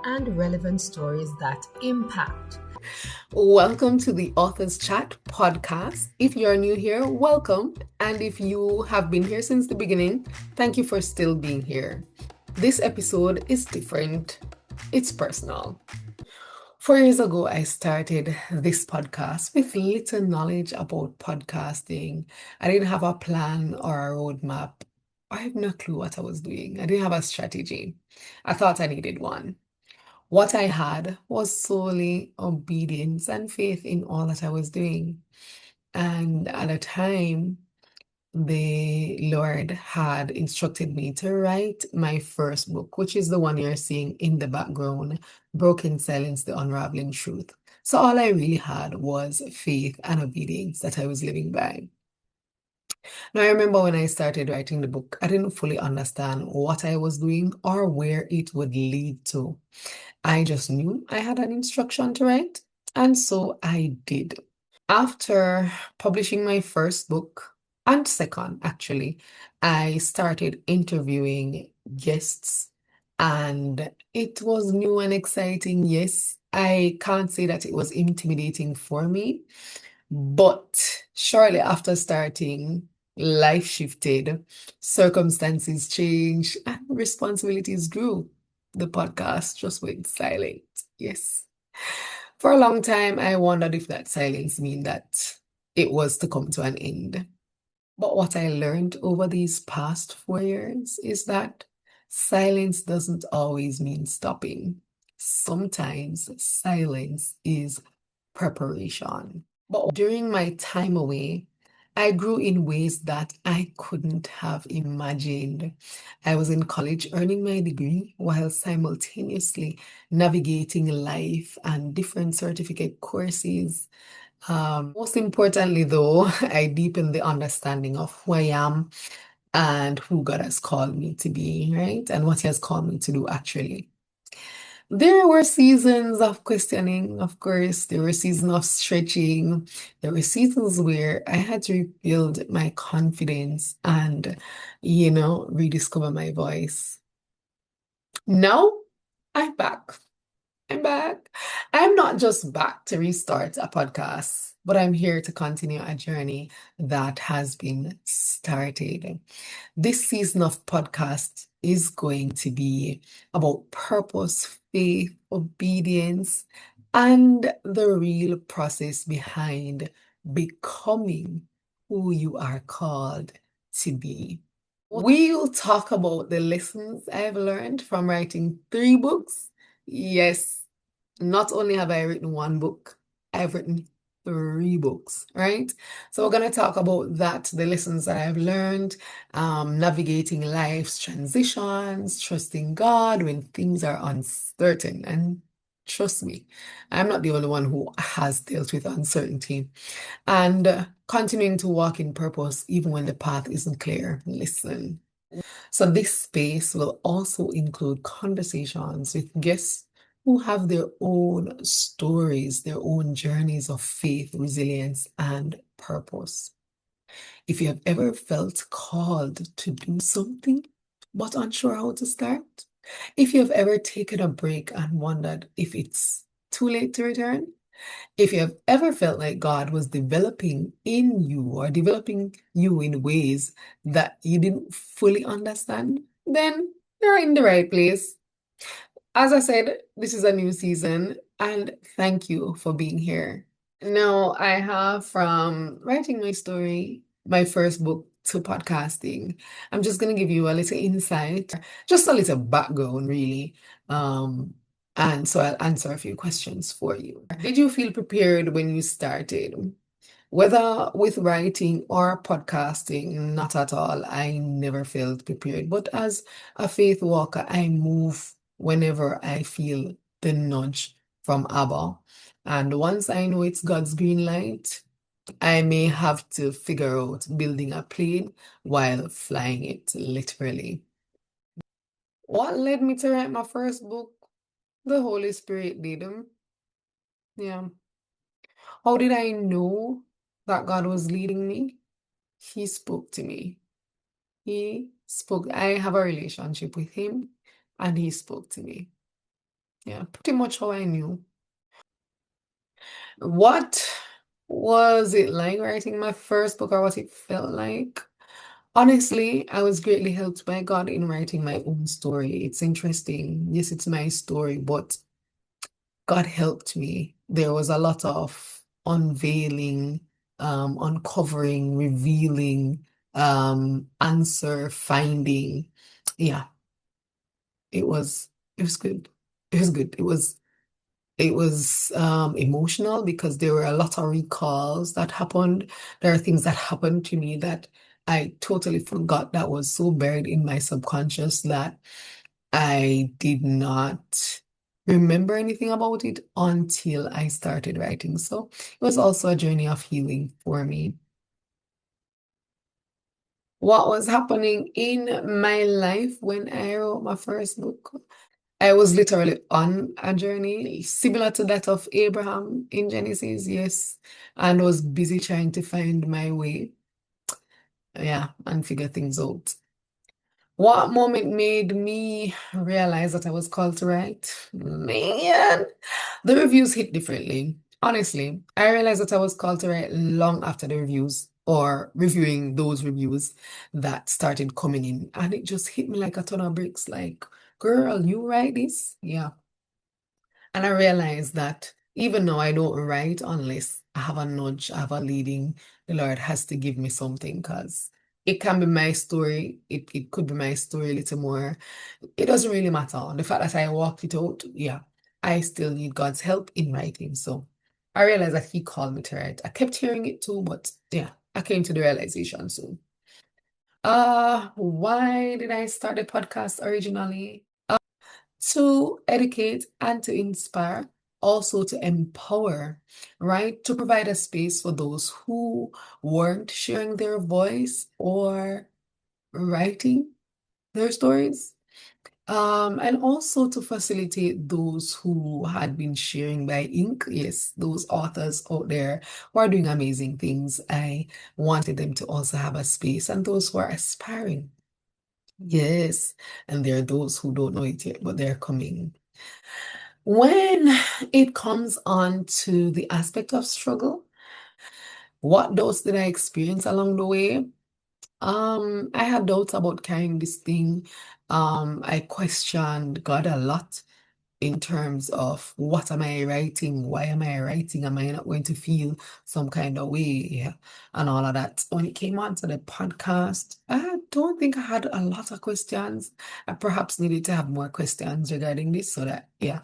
and relevant stories that impact. Welcome to the Authors Chat podcast. If you're new here, welcome. And if you have been here since the beginning, thank you for still being here. This episode is different, it's personal. 4 years ago, I started this podcast with little knowledge about podcasting. I didn't have a plan or a roadmap. I had no clue what I was doing. I didn't have a strategy. I thought I needed one. What I had was solely obedience and faith in all that I was doing. And at the time, the Lord had instructed me to write my first book, which is the one you're seeing in the background, Broken Silence, The Unraveling Truth. So all I really had was faith and obedience that I was living by. Now, I remember when I started writing the book, I didn't fully understand what I was doing or where it would lead to. I just knew I had an instruction to write, and so I did. After publishing my first book, and second, actually, I started interviewing guests, and it was new and exciting. Yes, I can't say that it was intimidating for me, but shortly after starting, life shifted, circumstances changed, and responsibilities grew. The podcast just went silent. Yes. For a long time, I wondered if that silence mean that it was to come to an end. But what I learned over these past 4 years is that silence doesn't always mean stopping. Sometimes silence is preparation. But during my time away, I grew in ways that I couldn't have imagined. I was in college earning my degree while simultaneously navigating life and different certificate courses. Most importantly, though, I deepened the understanding of who I am and who God has called me to be, right? And what He has called me to do, actually. There were seasons of questioning, of course. There were seasons of stretching. There were seasons where I had to rebuild my confidence and, rediscover my voice. Now I'm back. I'm back. I'm not just back to restart a podcast, but I'm here to continue a journey that has been started. This season of podcast is going to be about purpose, faith, obedience, and the real process behind becoming who you are called to be. We'll talk about the lessons I've learned from writing 3 books. Yes, not only have I written 1 book, I've written 3 books, right? So we're going to talk about that, the lessons that I've learned, navigating life's transitions, trusting God when things are uncertain. And trust me, I'm not the only one who has dealt with uncertainty. And continuing to walk in purpose even when the path isn't clear. Listen. So this space will also include conversations with guests who have their own stories, their own journeys of faith, resilience, and purpose. If you have ever felt called to do something but unsure how to start, if you have ever taken a break and wondered if it's too late to return, if you have ever felt like God was developing in you or developing you in ways that you didn't fully understand, then you're in the right place. As I said, this is a new season, and thank you for being here. Now, I have from writing my story, my first book, to podcasting. I'm just going to give you a little insight, just a little background, really. And so I'll answer a few questions for you. Did you feel prepared when you started? Whether with writing or podcasting, not at all. I never felt prepared. But as a faith walker, I move whenever I feel the nudge from Abba. And once I know it's God's green light, I may have to figure out building a plane while flying it, literally. What led me to write my first book? The Holy Spirit did. Yeah. How did I know that God was leading me? He spoke to me. He spoke. I have a relationship with him, and he spoke to me. Yeah, pretty much how I knew. What was it like writing my first book, or what it felt like? Honestly, I was greatly helped by God in writing my own story. It's interesting. Yes, it's my story, but God helped me. There was a lot of unveiling, uncovering, revealing, answer finding. Yeah, it was it was good. It was good. It was emotional because there were a lot of recalls that happened. There are things that happened to me that I totally forgot, that was so buried in my subconscious that I did not remember anything about it until I started writing. So it was also a journey of healing for me. What was happening in my life when I wrote my first book? I was literally on a journey similar to that of Abraham in Genesis, yes, and was busy trying to find my way, yeah, and figure things out. What moment made me realize that I was called to write? Man, the reviews hit differently. Honestly, I realized that I was called to write long after the reviews or reviewing those reviews that started coming in. And it just hit me like a ton of bricks. Like, girl, you write this? Yeah. And I realized that even though I don't write unless I have a nudge, I have a leading, the Lord has to give me something because it can be my story. It could be my story a little more. It doesn't really matter. The fact that I walked it out, yeah, I still need God's help in writing. So I realized that He called me to write. I kept hearing it too, but yeah, I came to the realization soon. Why did I start the podcast originally? To educate and to inspire, also to empower, right? To provide a space for those who weren't sharing their voice or writing their stories. And also to facilitate those who had been sharing by ink. Yes, those authors out there who are doing amazing things. I wanted them to also have a space, and those who are aspiring. Yes, and there are those who don't know it yet, but they're coming. When it comes on to the aspect of struggle, what doubts did I experience along the way? I had doubts about carrying this thing. I questioned God a lot in terms of what am I writing? Why am I writing? Am I not going to feel some kind of way? Yeah, and all of that. When it came on to the podcast, I don't think I had a lot of questions. I perhaps needed to have more questions regarding this so that, yeah,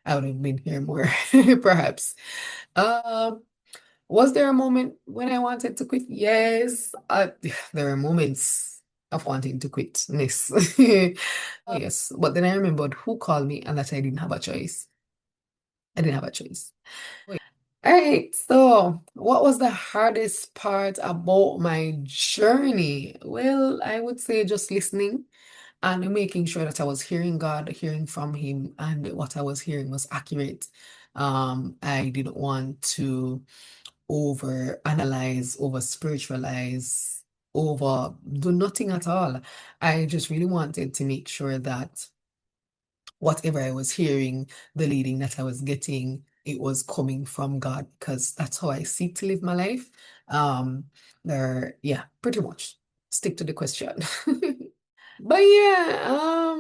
I would have been here more, perhaps. Um, was there a moment when I wanted to quit? Yes, there are moments of wanting to quit. Yes. Yes, but then I remembered who called me and that I didn't have a choice. I didn't have a choice. All right, so what was the hardest part about my journey? Well, I would say just listening and making sure that I was hearing God, hearing from Him, and what I was hearing was accurate. I didn't want to over analyze, over spiritualize, over do nothing at all. I just really wanted to make sure that whatever I was hearing, the leading that I was getting, it was coming from God because that's how I seek to live my life. Yeah, pretty much stick to the question. But yeah,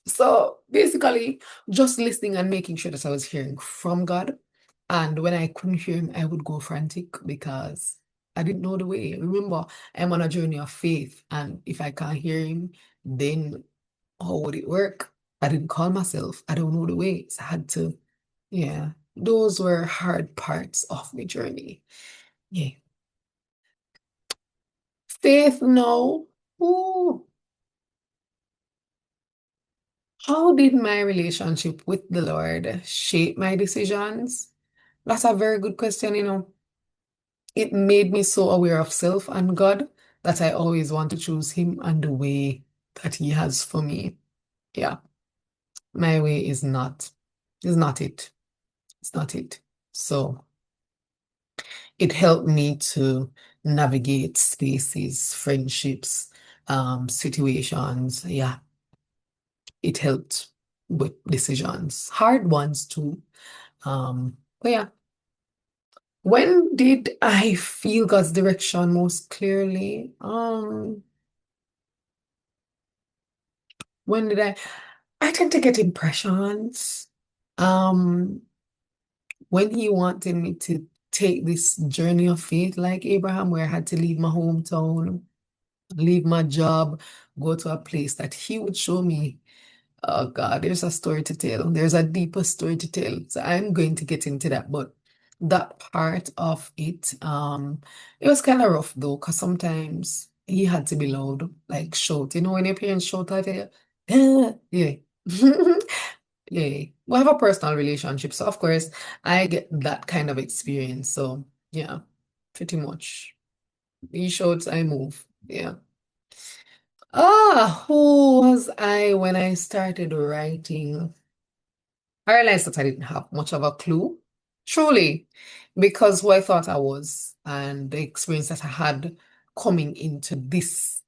so basically just listening and making sure that I was hearing from God. And when I couldn't hear him, I would go frantic because I didn't know the way. Remember, I'm on a journey of faith, and if I can't hear him, then how would it work? I didn't call myself. I don't know the way. So I had to, yeah. Those were hard parts of my journey. Yeah. Faith now. Ooh, how did my relationship with the Lord shape my decisions? That's a very good question. It made me so aware of self and God that I always want to choose Him and the way that He has for me. Yeah, my way is not it. It's not it. So it helped me to navigate spaces, friendships, situations. Yeah, it helped. with decisions, hard ones too. But yeah, when did I feel God's direction most clearly? When did I tend to get impressions. Um, when he wanted me to take this journey of faith, like Abraham, where I had to leave my hometown, leave my job, go to a place that he would show me. Oh God, there's a story to tell. There's a deeper story to tell. So I'm going to get into that. But that part of it, it was kind of rough though, because sometimes he had to be loud, like shout. You know, when your parents shout at you, yeah. Yeah. We have a personal relationship. So of course I get that kind of experience. So yeah, pretty much. He shouts, I move. Yeah. Who was I when I started writing? I realized that I didn't have much of a clue, truly, because who I thought I was and the experience that I had coming into this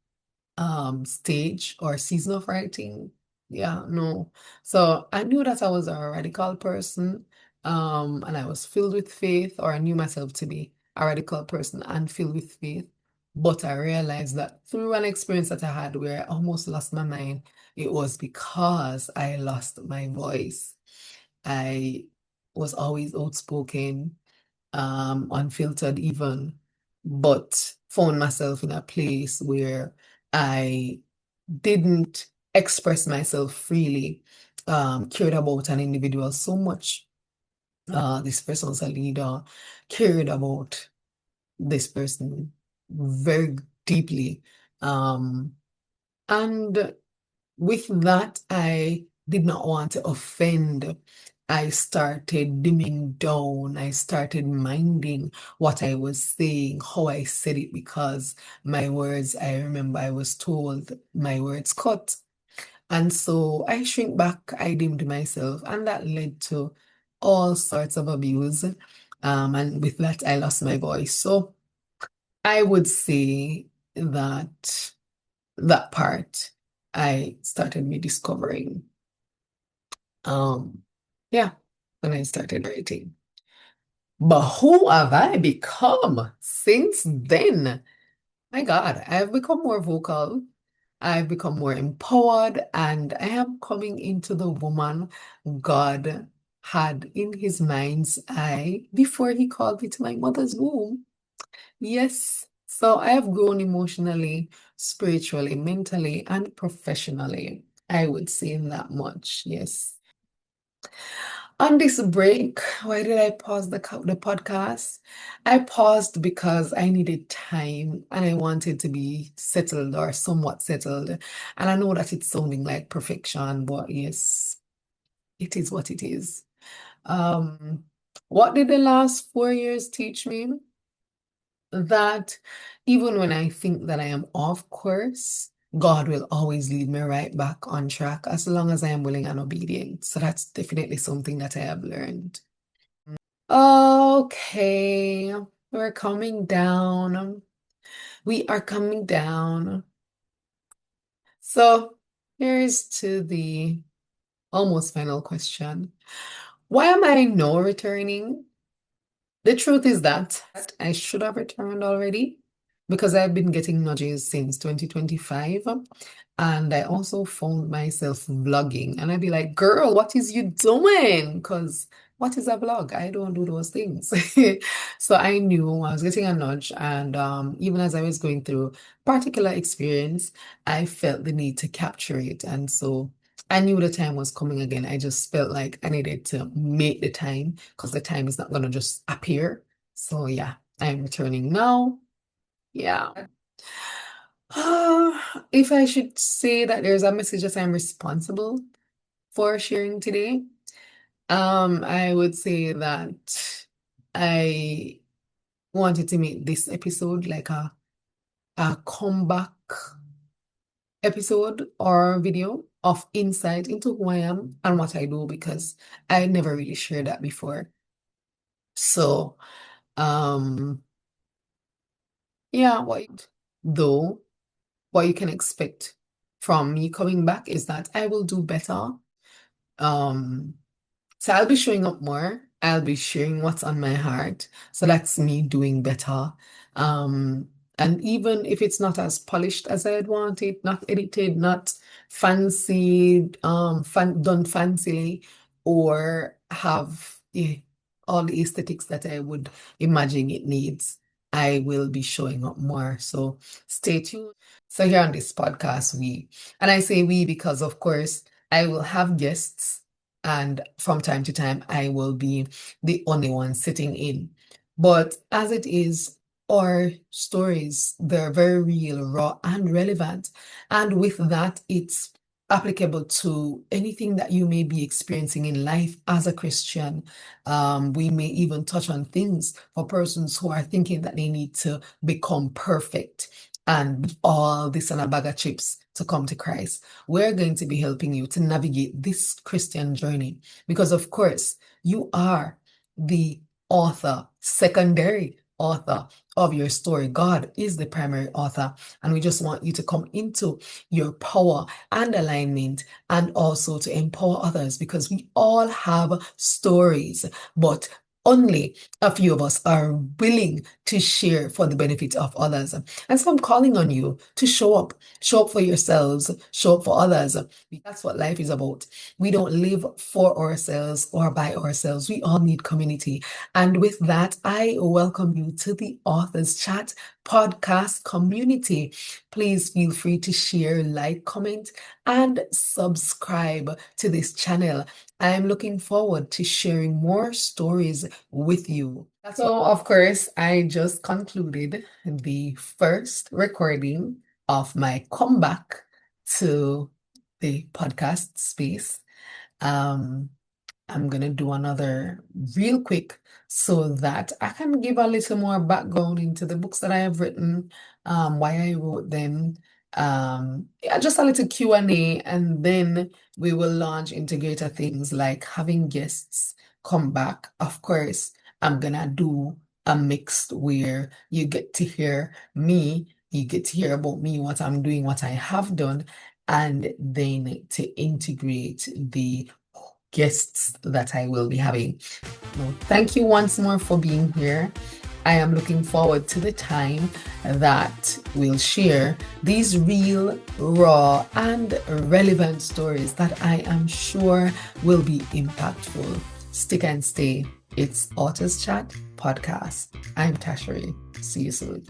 stage or season of writing. Yeah, no. So I knew that I was a radical person, and I was filled with faith, or I knew myself to be a radical person and filled with faith. But I realized that through an experience that I had where I almost lost my mind, it was because I lost my voice. I was always outspoken, unfiltered even, but found myself in a place where I didn't express myself freely, cared about an individual so much. This person's a leader, cared about this person very deeply. Um, and with that, I did not want to offend. I started dimming down. I started minding what I was saying, how I said it, because my words, I remember I was told my words cut. And so I shrink back, I dimmed myself, and that led to all sorts of abuse. And with that, I lost my voice. So I would say that that part I started rediscovering. Um, yeah, when I started writing. But who have I become since then? My God, I've become more vocal. I've become more empowered, and I am coming into the woman God had in his mind's eye before he called me to my mother's womb. Yes. So I have grown emotionally, spiritually, mentally, and professionally. I would say that much. Yes. On this break, why did I pause the podcast? I paused because I needed time and I wanted to be settled or somewhat settled. And I know that it's sounding like perfection, but yes, it is what it is. Um, what did the last 4 years teach me? That even when I think that I am off course, God will always lead me right back on track as long as I am willing and obedient. So that's definitely something that I have learned. Okay, we're coming down. We are coming down. So here's to the almost final question. Why am I no returning? The truth is that I should have returned already because I've been getting nudges since 2025. And I also found myself vlogging. And I'd be like, girl, what is you doing? Because what is a vlog? I don't do those things. So I knew I was getting a nudge. And even as I was going through particular experience, I felt the need to capture it. And so I knew the time was coming again. I just felt like I needed to make the time because the time is not going to just appear. So yeah, I'm returning now. Yeah. If I should say that there's a message that I'm responsible for sharing today, I would say that I wanted to make this episode like a comeback episode or video of insight into who I am and what I do because I never really shared that before. So, um, yeah, though, what you can expect from me coming back is that I will do better. So I'll be showing up more. I'll be sharing what's on my heart. So that's me doing better. Um, and even if it's not as polished as I'd want it, not edited, not fancy, done fancily, or have all the aesthetics that I would imagine it needs, I will be showing up more. So stay tuned. So here on this podcast, and I say we because of course I will have guests, and from time to time, I will be the only one sitting in. But as it is, our stories, they're very real, raw, and relevant. And with that, it's applicable to anything that you may be experiencing in life as a Christian. We may even touch on things for persons who are thinking that they need to become perfect and all this and a bag of chips to come to Christ. We're going to be helping you to navigate this Christian journey because, of course, you are the author, secondary author of your story. God is the primary author, and we just want you to come into your power and alignment and also to empower others because we all have stories, but only a few of us are willing to share for the benefit of others. And so I'm calling on you to show up for yourselves, show up for others. That's what life is about. We don't live for ourselves or by ourselves. We all need community. And with that, I welcome you to the Authors Chat podcast community. Please feel free to share, like, comment, and subscribe to this channel. I'm looking forward to sharing more stories with you. So, of course, I just concluded the first recording of my comeback to the podcast space. I'm gonna do another real quick so that I can give a little more background into the books that I have written, why I wrote them, yeah, just a little Q&A, and then we will launch into greater things like having guests come back. Of course, I'm gonna do a mixed where you get to hear me, you get to hear about me, what I'm doing, what I have done, and then to integrate the guests that I will be having. No, thank you once more for being here. I am looking forward to the time that we'll share these real, raw, and relevant stories that I am sure will be impactful. Stick and stay. It's Authors Chat Podcast. I'm Tashri. See you soon.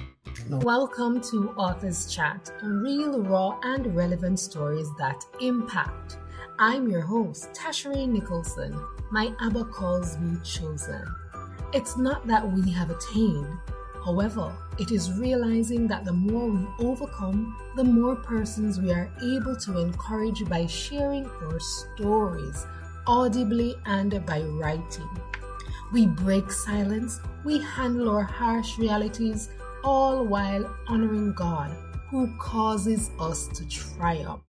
Welcome to Authors Chat, real, raw, and relevant stories that impact. I'm your host, Tashri Nicholson. My Abba calls me chosen. It's not that we have attained. However, it is realizing that the more we overcome, the more persons we are able to encourage by sharing our stories audibly and by writing. We break silence, we handle our harsh realities, all while honoring God, who causes us to triumph.